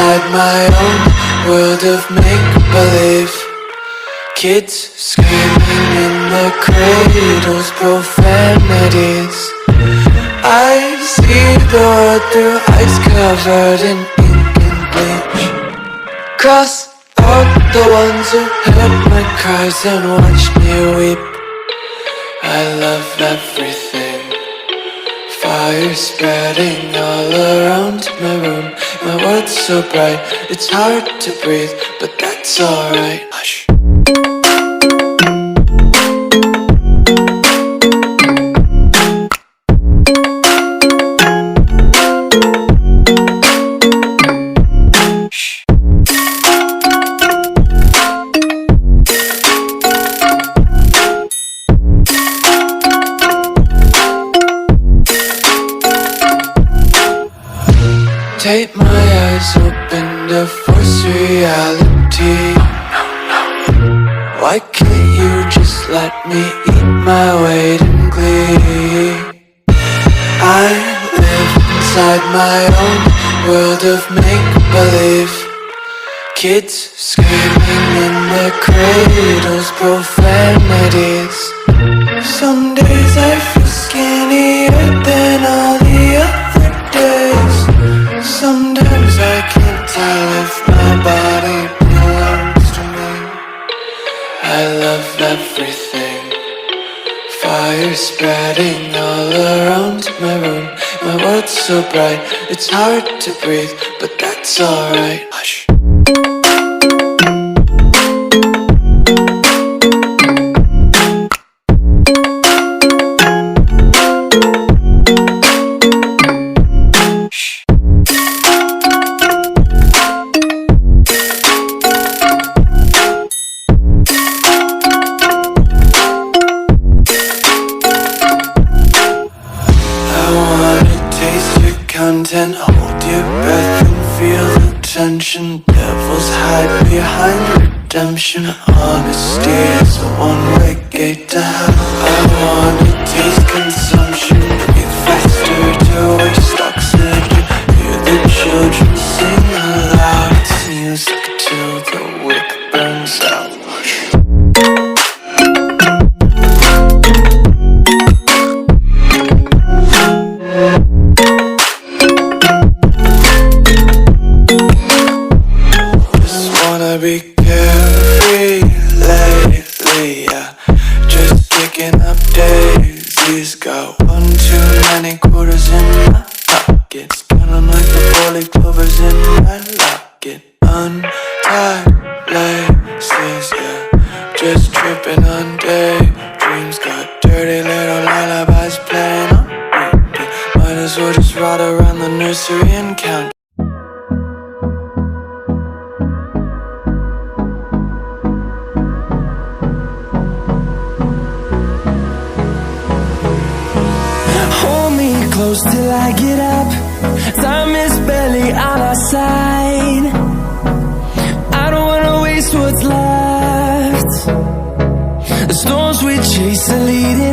inside my own world of make-believe. Kids screaming in the cradles, profanities. I see the world through eyes covered in ink and bleach. Cross out the ones who heard my cries and watched me weep. I love everything. Fire spreading all around my room. My world's so bright, it's hard to breathe, but that's alright. Hush. Take my eyes open to force reality. Why can't you just let me eat my weight in glee? I live inside my own world of make-believe. Kids screaming in the cradles, profanities. Some days I feel skinnier than all the other days. Sometimes I can't tell if my body belongs to me. I love everything. Fire spreading all around my room. My world's so bright, it's hard to breathe, but that's alright. Hush. Content, hold your breath and feel the tension. Devils hide behind redemption. Honesty is a one-way gate to hell. I wanna taste consumption. Breathe faster to waste oxygen. Hear the children sing aloud. It's music till the wick burns out. Be carefree lately, yeah. Just picking up daisies. Got one too many quarters in my pockets. Count 'em like the 4-leaf clovers in my locket. Untied laces, yeah. Just tripping on daydreams. Got dirty little lullabies playing on repeat. Might as well just ride around the nursery and count. Close till I get up. Time is barely on our side. I don't wanna waste what's left. The storms we chase are leading